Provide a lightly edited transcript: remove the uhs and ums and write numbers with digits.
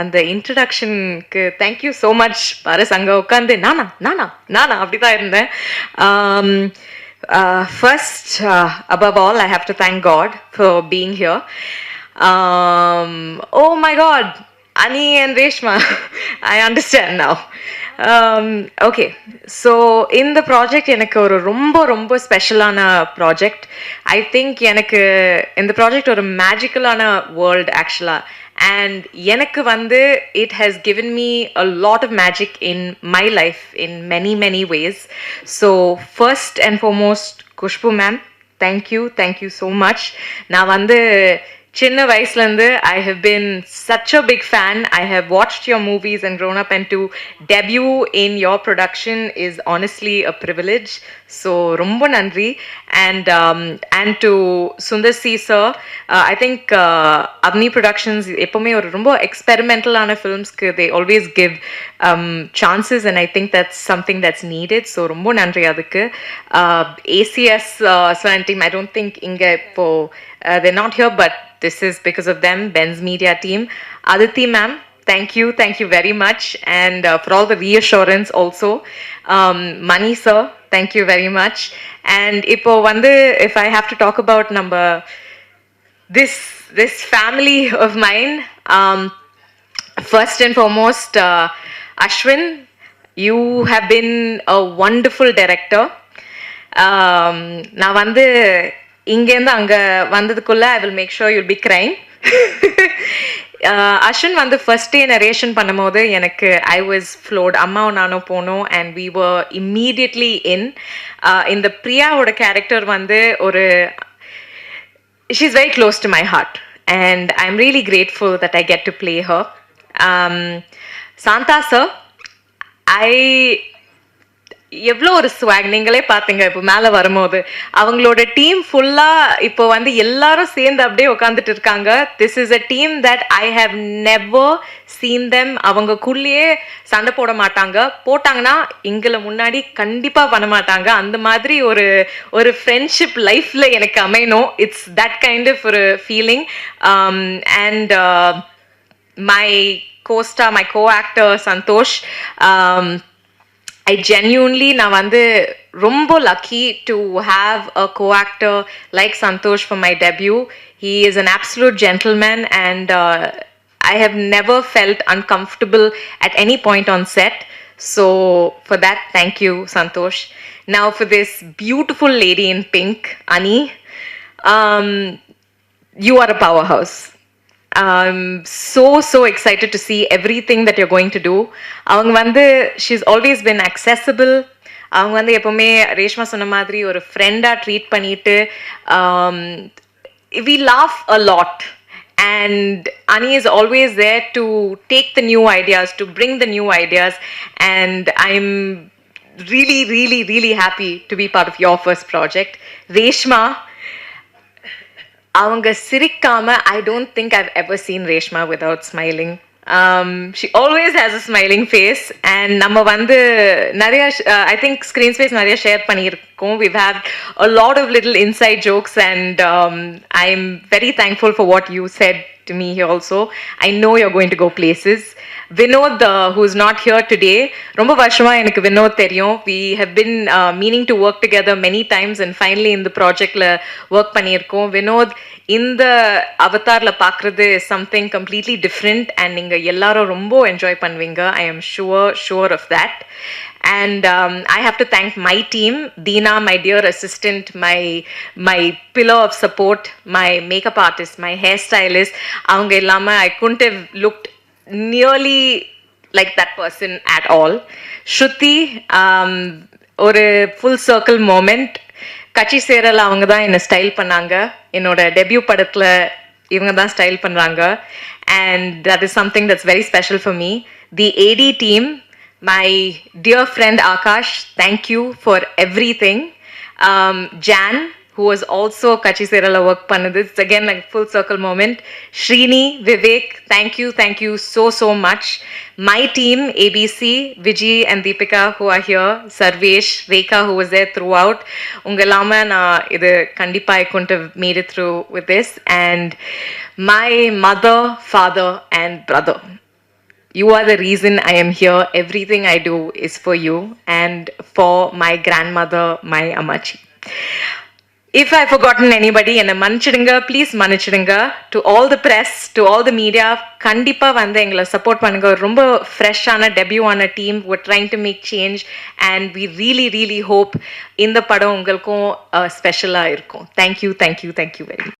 அந்த இன்ட்ரடக்ஷனுக்கு thank you so much பாரஸ். அங்கே உட்காந்து நானா நானா நானா அப்படி தான் இருந்தேன். First above all I have to thank God for being here. Oh my God, Ani and Reshma, I understand now. Okay, so in the project எனக்கு ஒரு ரொம்ப ரொம்ப ஸ்பெஷலான ப்ராஜெக்ட். ஐ திங்க் எனக்கு இந்த ப்ராஜெக்ட் ஒரு மேஜிக்கலான வேர்ல்ட் ஆக்சுவலாக. And எனக்கு வந்து it has given me a lot of magic in my life in many many ways. So first and foremost, Kushbu ma'am, thank you so much. நான் வந்து சின்ன வயசுலேருந்து I have been such a big fan. I have watched your movies and grown up, and to debut in your production is honestly a privilege. So ரொம்ப நன்றி. And to Sundar C sir, I think Avni Productions எப்பவுமே ஒரு ரொம்ப எக்ஸ்பெரிமெண்டலான ஃபிலிம்ஸ்க்கு they always give chances, and I think that's something that's needed. So ரொம்ப நன்றி அதுக்கு. ACS Swan team, I don't think இங்க இப்போ they're not here, but this is because of them, Ben's media team. Aditi ma'am, thank you very much, and for all the reassurance also. Mani sir, thank you very much. And ipo vandu, if I have to talk about number this family of mine, first and foremost, Ashwin, you have been a wonderful director. நான் வந்து இங்கேருந்து அங்கே வந்ததுக்குள்ளே I will make sure you'll be crime. Ashwin வந்து first டே narration பண்ணும்போது எனக்கு I was float. அம்மாவும் நானும் போனோம், அண்ட் வி வர் இம்மீடியட்லி இந்த பிரியாவோட கேரக்டர் வந்து ஒரு she is very close to my heart, and I am really grateful that I get to play her. Shantha sir, எவ்வளோ ஒரு ஸ்வாக் நீங்களே பார்த்தீங்க இப்போ மேலே வரும்போது. அவங்களோட டீம் ஃபுல்லாக இப்போ வந்து எல்லாரும் சேர்ந்து அப்படியே உட்காந்துட்டு இருக்காங்க. This is a team that I have never seen them. அவங்கக்குள்ளேயே சண்டை போட மாட்டாங்க, போட்டாங்கன்னா எங்களை முன்னாடி கண்டிப்பாக பண்ண மாட்டாங்க. அந்த மாதிரி ஒரு ஃப்ரெண்ட்ஷிப் லைஃப்பில் எனக்கு அமையணும். இட்ஸ் தட் கைண்ட் ஆஃப் ஒரு feeling. And my co-star, my co-actor Santosh, I genuinely நான் வந்து ரொம்ப lucky to have a co-actor like Santosh for my debut. He is an absolute gentleman, and I have never felt uncomfortable at any point on set. So for that, thank you, Santosh. Now for this beautiful lady in pink, Ani, you are a powerhouse. I'm so excited to see everything that you're going to do. அவங்க வந்து she's always been accessible. அவங்க வந்து எப்பவுமே ரேஷ்மா சொன்ன மாதிரி ஒரு ஃப்ரெண்டாக treat பண்ணிட்டு we laugh a lot, and Ani is always there to take the new ideas, to bring the new ideas, and I'm really happy to be part of your first project. Reshma, அவங்க சிரிக்காம I don't think I've ever seen Reshma without smiling. She always has a smiling face, and நம்ம வந்து நிறைய I think screen space நிறைய share பண்ணியிருக்கோம். We've had a lot of little inside jokes, and I'm very thankful for what you said to me here also. I know you're going to go places. Vinod, who's not here today, ரொம்ப வருஷமா எனக்கு வினோத் தெரியும். We have been meaning to work together many times, and finally இந்த ப்ராஜெக்ட்ல work பண்ணியிருக்கோம். வினோத் இந்த அவதார்ல பார்க்குறது something completely different, and நீங்க எல்லாரும் ரொம்ப என்ஜாய் பண்ணுவீங்க. I am sure of that. And I have to thank my team, Deena, my dear assistant, my pillar of support, my makeup artist, my hairstylist. அவங்க இல்லாம I couldn't have looked nearly like that person at all. Shruti, ஒரு full circle moment. கட்சி சேரல அவங்க தான் என்னை style பண்ணாங்க. என்னோட டெபியூ படத்தில் இவங்க தான் ஸ்டைல் பண்ணுறாங்க, and that is something that's very special for me. The AD team, my dear friend Akash, thank you for everything. Jan, who was also Kachi Serala work panadu. It's again like full circle moment. Srini, Vivek, thank you so much. My team, ABC, Vijay and Deepika, who are here, Sarvesh, Rekha, who was there throughout. Ungalama na idu kandipa I couldn't have made it through with this. And my mother, father and brother. You are the reason I am here. Everything I do is for you and for my grandmother, my Amachi. If I've forgotten anybody, என்ன மன்னிச்சிடுங்க, please மன்னிச்சிடுங்க. To all the press, to all the media, கண்டிப்பாக வந்து எங்களை support பண்ணுங்க. ரொம்ப ஃப்ரெஷ்ஷான டெபியூவான team, we're trying to make change and we really hope இந்த படம் உங்களுக்கும் ஸ்பெஷலாக இருக்கும். Thank you very much.